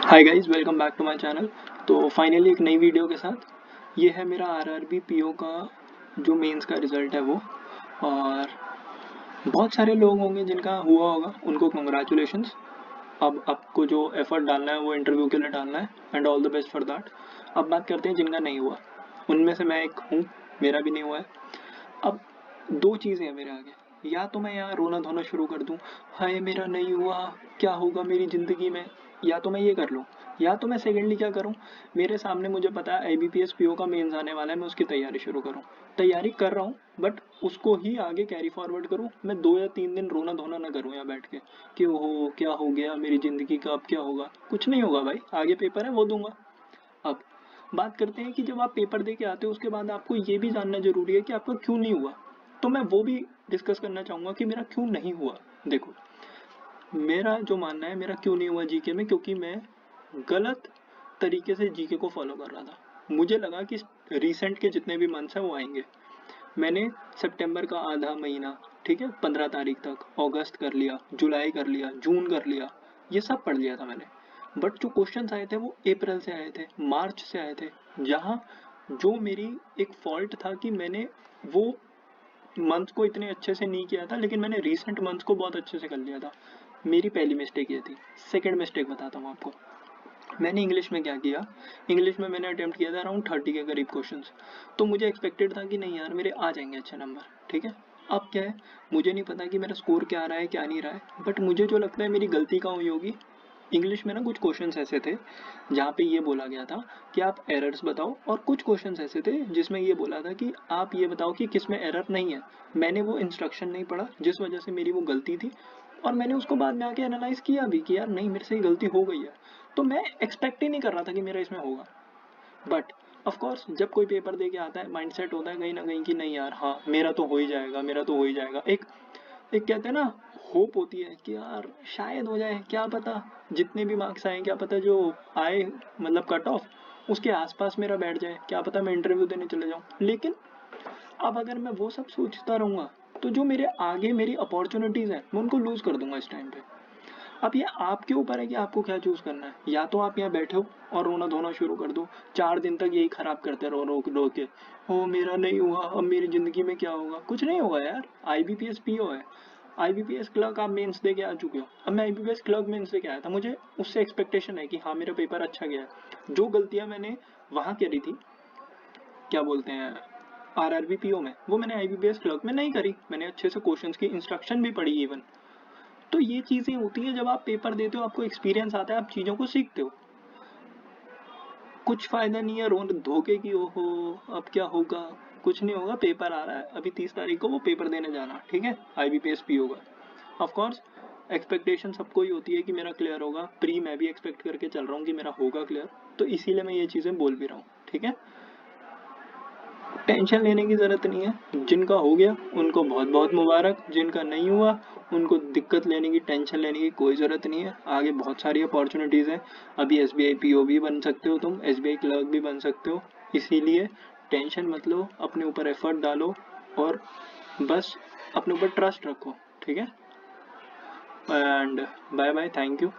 Hi guys, welcome back to my channel. तो finally एक नई वीडियो के साथ ये है मेरा आरआरबी पीओ का जो मेंस का रिज़ल्ट है वो। और बहुत सारे लोग होंगे जिनका हुआ होगा, उनको कंग्रेचुलेशंस। अब आपको जो एफर्ट डालना है वो इंटरव्यू के लिए डालना है and all the best for that. अब बात करते हैं जिनका नहीं हुआ। उनमें से मैं एक हूँ, मेरा भी नहीं हुआ है। अब दो चीज़ें हैं मेरे आगे, या तो मैं यहाँ रोना धोना शुरू कर दूँ, हाय मेरा नहीं हुआ, क्या होगा मेरी ज़िंदगी में, या तो मैं ये कर लूँ। या तो मैं सेकेंडली क्या करूँ, मेरे सामने मुझे पता है IBPS PO का मेंस आने वाला है, मैं उसकी तैयारी शुरू करूँ। तैयारी कर रहा हूँ बट उसको ही आगे कैरी फॉरवर्ड करूँ। मैं 2 या 3 दिन रोना धोना ना करूँ यहाँ बैठ के कि ओहो क्या हो गया मेरी ज़िंदगी का, अब क्या होगा। कुछ नहीं होगा भाई, आगे पेपर है वो दूंगा। अब बात करते हैं कि जब आप पेपर दे के आते हो उसके बाद आपको ये भी जानना जरूरी है कि आपका क्यों नहीं हुआ। तो मैं वो भी डिस्कस करना चाहूँगा कि मेरा क्यों नहीं हुआ। देखो, मेरा जो मानना है, मेरा क्यों नहीं हुआ जीके में, क्योंकि मैं गलत तरीके से जीके को फॉलो कर रहा था। मुझे लगा कि रिसेंट के जितने भी मंथ्स हैं वो आएंगे। मैंने सितंबर का आधा महीना, ठीक है, 15 तारीख तक, अगस्त कर लिया, जुलाई कर लिया, जून कर लिया, ये सब पढ़ लिया था मैंने। बट जो क्वेश्चंस आए थे वो अप्रैल से आए थे, मार्च से आए थे, जहाँ जो मेरी एक फॉल्ट था कि मैंने वो मंथ को इतने अच्छे से नहीं किया था, लेकिन मैंने रिसेंट मंथ को बहुत अच्छे से कर लिया था। मेरी पहली मिस्टेक ये थी। सेकंड मिस्टेक बताता हूँ आपको। मैंने इंग्लिश में क्या किया, इंग्लिश में मैंने अटेम्प्ट किया था अराउंड 30 के करीब क्वेश्चंस। तो मुझे एक्सपेक्टेड था कि नहीं यार मेरे आ जाएंगे अच्छे नंबर, ठीक है। अब क्या है, मुझे नहीं पता कि मेरा स्कोर क्या आ रहा है क्या नहीं रहा है, बट मुझे जो लगता है मेरी गलती कहाँ हुई होगी। इंग्लिश में ना कुछ क्वेश्चंस ऐसे थे जहाँ पे ये बोला गया था कि आप एरर्स बताओ, और कुछ क्वेश्चंस ऐसे थे जिसमें ये बोला था कि आप ये बताओ कि किस में एरर नहीं है। मैंने वो इंस्ट्रक्शन नहीं पढ़ा जिस वजह से मेरी वो गलती थी, और मैंने उसको बाद में आके एनालाइज किया भी कि यार नहीं, मेरे से गलती हो गई है। तो मैं एक्सपेक्ट ही नहीं कर रहा था कि मेरा इसमें होगा। बट ऑफ कोर्स जब कोई पेपर दे के आता है, माइंडसेट होता है कहीं ना कहीं कि नहीं यार, हाँ मेरा तो हो ही जाएगा, मेरा तो हो ही जाएगा। एक एक कहते हैं ना, होप होती है कि यार शायद हो जाए, क्या पता जितने भी मार्क्स आए, क्या पता जो आए मतलब कट ऑफ उसके आसपास मेरा बैठ जाए, क्या पता मैं इंटरव्यू देने चले जाऊँ। लेकिन अब अगर मैं वो सब सोचता रहूँगा तो जो मेरे आगे मेरी अपॉर्चुनिटीज़ हैं मैं उनको लूज़ कर दूंगा इस टाइम पे। अब ये आपके ऊपर है कि आपको क्या चूज़ करना है। या तो आप यहाँ बैठे हो और रोना धोना शुरू कर दो, 4 दिन तक यही खराब करते रहो रो रो के, हो मेरा नहीं हुआ, अब मेरी ज़िंदगी में क्या होगा। कुछ नहीं होगा यार, IBPS PO है। IBPS क्लर्क आप मेंस दे के आ चुके हो। अब मैं IBPS क्लर्क मेंस दे के आया था, मुझे उससे एक्सपेक्टेशन है कि हाँ मेरा पेपर अच्छा गया है। जो गलतियाँ मैंने वहाँ करी थी, क्या बोलते हैं, आरआरबी पीओ में, वो मैंने IBPS क्लर्क में नहीं करी। मैंने अच्छे से क्वेश्चंस की इंस्ट्रक्शन भी पढ़ी इवन। तो ये चीज़ें होती हैं, जब आप पेपर देते हो आपको एक्सपीरियंस आता है, आप चीज़ों को सीखते हो। कुछ फ़ायदा नहीं है रोन धोखे की, ओहो अब क्या होगा। कुछ नहीं होगा, पेपर आ रहा है अभी 30 तारीख को, वो पेपर देने जाना, ठीक है, IBPS PO का। ऑफ कोर्स एक्सपेक्टेशन सबको ही होती है कि मेरा क्लियर होगा, प्री मैं भी एक्सपेक्ट करके चल रहा हूँ कि मेरा होगा क्लियर। तो इसीलिए मैं ये चीज़ें बोल भी रहा हूँ, ठीक है। टेंशन लेने की ज़रूरत नहीं है, जिनका हो गया उनको बहुत बहुत मुबारक, जिनका नहीं हुआ उनको दिक्कत लेने की, टेंशन लेने की कोई ज़रूरत नहीं है। आगे बहुत सारी अपॉर्चुनिटीज़ हैं। अभी SBI PO भी बन सकते हो तुम, SBI क्लर्क भी बन सकते हो। इसीलिए टेंशन मत लो, अपने ऊपर एफर्ट डालो और बस अपने ऊपर ट्रस्ट रखो, ठीक है। And bye bye, thank you.